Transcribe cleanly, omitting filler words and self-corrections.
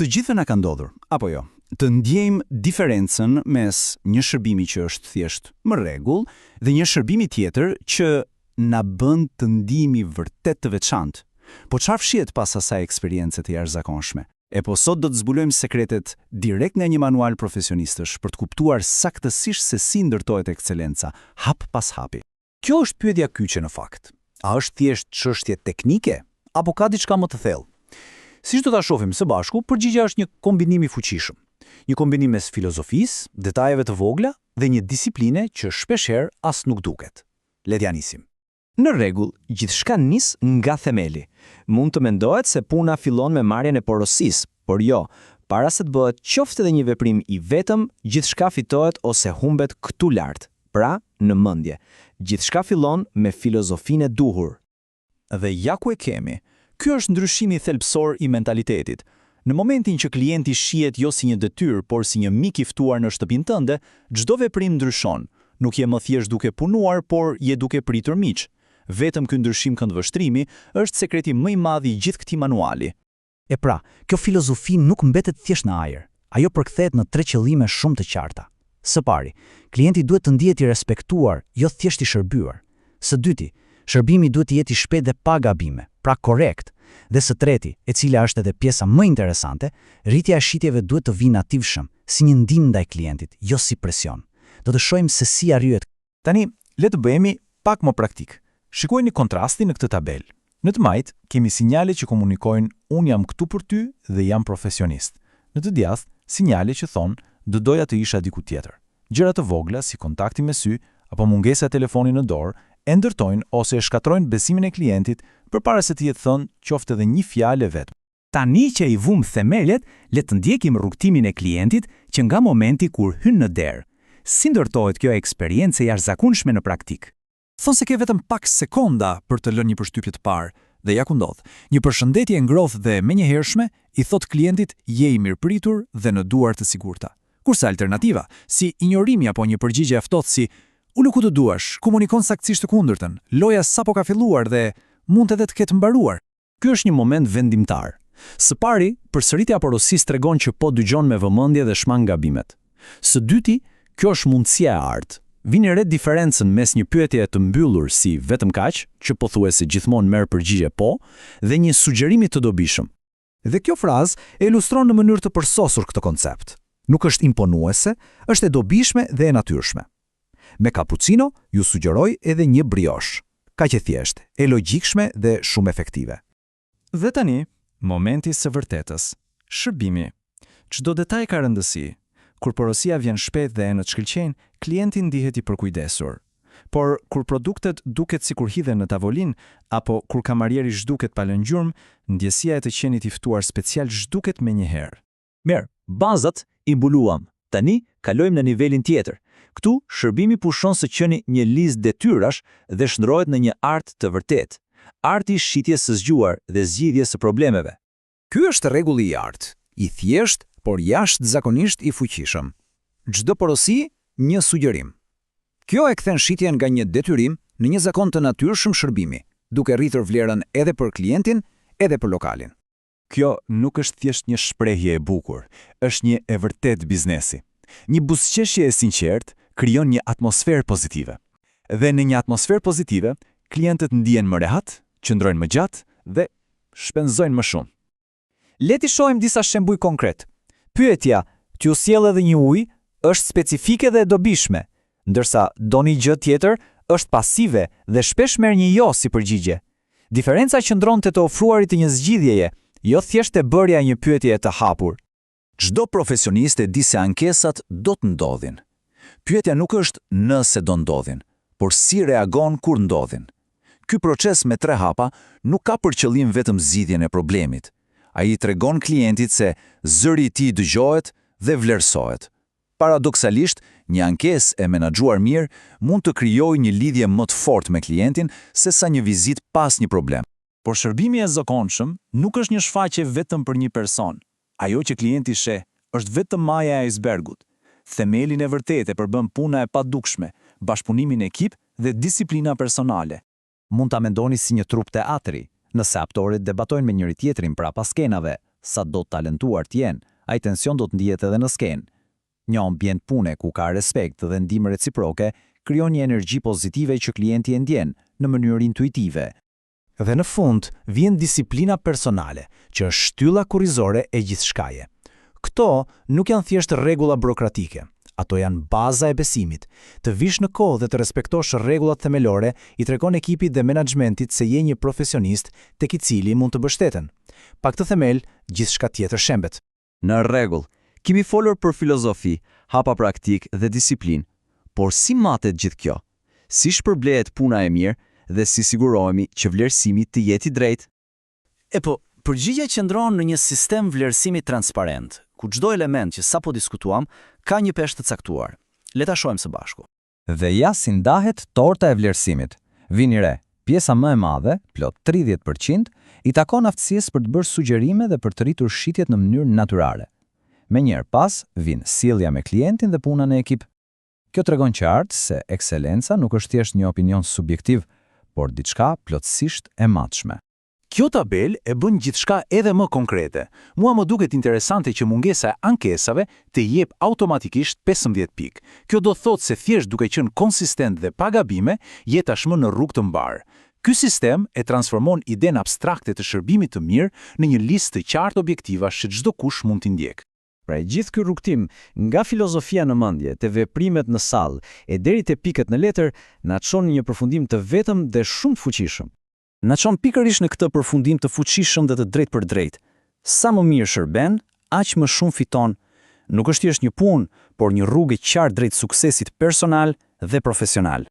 Të gjithë na ka ndodhur, apo jo? Të ndjejmë diferencën mes një shërbimi që është thjesht më rregull dhe një shërbimi tjetër që na bën të ndihemi vërtet të veçantë. Po çfarë fshihet pas asaj eksperience të jashtëzakonshme? Po sot do të zbulojmë sekretet direkt nga një manual profesionistësh për të kuptuar saktësisht se si ndërtohet ekscelenca, hap pas hapi. Kjo është pyetja kyçe në fakt. A është thjesht çështje teknike apo ka diçka më të thellë? Siç do ta shohim së bashku, përgjigjja është një kombinim i fuqishëm. Një kombinim mes filozofisë, detajeve të vogla dhe një disipline që shpeshherë as nuk duket. Le t'ja nisim. Në rregull, gjithçka nis nga themeli. Mund të mendohet se puna fillon me marrjen e porosisë, por jo, para se të bëhet qoftë edhe një veprim i vetëm, gjithçka fitohet ose humbet këtu lart. Pra, në mendje. Gjithçka fillon me filozofinë e duhur. Dhe ja ku e kemi. Ky është ndryshimi thelbësor i mentalitetit. Në momentin që klienti shihet jo si një detyrë, por si një mik i ftuar në shtëpinë tënde, çdo veprim ndryshon. Nuk je më thjesht duke punuar, por je duke pritur miq. Vetëm ky ndryshim këndvështrimi është sekreti më i madh i gjithë këtij manuali. E pra, kjo filozofi nuk mbetet thjesht në ajër. Ajo përkthehet në 3 qëllime shumë të qarta. Së pari, klienti duhet të ndihet i respektuar, jo thjesht i shërbyer. Së dyti, shërbimi duhet të jetë i shpejtë dhe pa gabime, pra korrekt. Dhe së treti, e cila është edhe pjesa më interesante, rritja e shitjeve duhet të vijë natyrshëm, si një ndihmë ndaj klientit, jo si presion. Do të shohim se si arrihet. Tani, le të bëhemi pak më praktik. Shikojeni kontrastin në këtë tabel. Në të majtë, kemi sinjale që komunikojnë unë jam këtu për ty dhe jam profesionist. Në të djathtë, sinjale që thonë do doja të isha diku tjetër. Gjëra të vogla si kontakti me sy apo mungesa e telefonit në dorë e ndërtojnë ose e shkatrojnë besimin e klientit përpara se të jetë thënë qoftë edhe një fjalë vetëm. Tani që i vum themelet, le të ndjekim rrugtimin e klientit që nga momenti kur hyn në derë. Si ndërtohet kjo eksperiencë e jashtëzakonshme në praktik? Thonë se ke vetëm pak sekonda për të lënë një përshtypje të parë, dhe ja ku ndodh. Një përshëndetje ngrohtë dhe menjëhershme i thot klientit je i mirëpritur dhe në duar të sigurta. Kurse alternativa, si injorimi apo një përgjigje aftohet si ulu ku të duash, komunikon saktësisht të kundërtën, loja sapo ka filluar dhe mund edhe të ketë mbaruar. Ky është një moment vendimtar. Së pari, përsëritja e porosisë tregon që po dëgjon me vëmendje dhe shman gabimet. Së dyti, kjo është mundësia e artë. Vini re diferencën mes një pyetje të mbyllur si vetëm kaq, që pothuajse gjithmonë merr përgjigje po, dhe një sugjerimi të dobishëm. Dhe kjo frazë e ilustron në mënyrë të përsosur këtë koncept. Nuk është imponuese, është e dobishme dhe e natyrshme. Me cappuccino ju sugjeroj edhe një brioche. Kaq e thjeshtë, e logjikshme dhe shumë efektive. Dhe tani, momenti së vërtetës. Shërbimi. Çdo detaj ka rëndësi. Kur porosia vjen shpejt dhe e në të shkëlqen, klienti ndihet i përkujdesur. Por kur produktet duket sikur hidhen në tavolinë apo kur kamarieri zhduket pa lënë gjurmë, ndjesia e të qenit i ftuar special zhduket menjëherë. Mirë, bazat i mbuluam. Tani kalojmë në nivelin tjetër. Këtu shërbimi pushon së qeni një listë detyrash dhe shndrohet në një art të vërtet. Arti i shitjes së zgjuar dhe zgjidhjes së problemeve. Ky është rregulli i artë, i thjesht, por jashtëzakonisht i fuqishëm. Çdo porosi, një sugjerim. Kjo e kthen shitjen nga një detyrim në një zakon të natyrshëm shërbimi, duke rritur vlerën edhe për klientin, edhe për lokalin. Kjo nuk është thjesht një shprehje e bukur, është një e vërtet biznesi. Një buzëqeshje e sinqertë krijon një atmosferë pozitive. Dhe në një atmosferë pozitive, klientët ndihen më rehat, qëndrojnë më gjatë dhe shpenzojnë më shumë. Le të shohim disa shembuj konkret. Pyetja, t'ju sjell edhe një ujë, është specifike dhe dobishme, ndërsa doni gjë tjetër është pasive dhe shpesh merr një jo si përgjigje. Diferenca qëndron te të ofruarit të një zgjidhjeje, jo thjesht e bërja e një pyetje të hapur. Çdo profesionist e di se ankesat do të ndodhin. Pyetja nuk është nëse do ndodhin, por si reagon kur ndodhin. Ky proces me 3 hapa nuk ka për qëllim vetëm zgjidhjen e problemit. Ai tregon klientit se zëri i tij dëgjohet dhe vlerësohet. Paradoksalisht, një ankesë e menaxhuar mirë mund të krijojë një lidhje më të fortë me klientin sesa një vizitë pas një problem. Por shërbimi i zakonshëm nuk është një shfaqje vetëm për një person. Ajo që klienti sheh është vetëm maja e icebergut. Themelin e vërtetë e përbën puna e padukshme, bashkëpunimin në ekip dhe disiplina personale. Mund ta mendoni si një trup teatri. Nëse aktorët debatojnë me njëri tjetrin prapa skenave, Sa do të talentuar t'jen, ai tension do të ndihet edhe në skenë. Një ambient pune ku ka respekt dhe ndihmë reciproke krijon një energji pozitive që klienti e ndjen në mënyrë intuitive. Dhe në fund, vjen disiplina personale, që është shtylla kurrizore e gjithçkaje. Këto nuk janë thjesht rregulla burokratike. Ato janë baza e besimit. Të vish në kohë dhe të respektosh rregullat themelore i tregon ekipit dhe menaxhmentit se je një profesionist tek i cili mund të mbështeten. Pa këtë themel, gjithçka tjetër shembet. Në rregull, kemi folur për filozofi, hapa praktik dhe disiplinë. Por si matet gjithë kjo? Si shpërblehet puna e mirë dhe si sigurohemi që vlerësimi të jetë i drejtë? Përgjigja qëndron në një sistem vlerësimi transparent, ku çdo element që sapo diskutuam ka një peshë të caktuar. Le ta shohim së bashku. Dhe ja si ndahet torta e vlerësimit. Vini re, pjesa më e madhe, plot 30%, i takon aftësisë për të bërë sugjerime dhe për të rritur shitjet në mënyrë natyrale. Menjëherë pas, vin sjellja me klientin dhe puna në ekip. Kjo tregon qartë se ekselenca nuk është thjesht një opinion subjektiv, por diçka plotësisht e matshme. Kjo tabel e bën gjithçka edhe më konkrete. Mua më duket interesante që mungesa e ankesave të jep automatikisht 15 pikë. Kjo do thotë se thjesht duke qenë konsistent dhe pa gabime, je tashmë në rrugë të mbarë. Ky sistem e transformon idenë abstrakte të shërbimit të mirë në një listë të qartë objektiva që çdo kush mund t'i ndjek. Pra gjithë ky rrugtim, nga filozofia në mendje, te veprimet në sallë e deri te pikët në letër, na çon në një përfundim të vetëm dhe shumë të fuqishëm. Na çon pikërisht në këtë përfundim të fuqishëm dhe të drejtë për drejtë. Sa më mirë shërben, aq më shumë fiton. Nuk është thjesht një punë, por një rrugë e qartë drejt suksesit personal dhe profesional.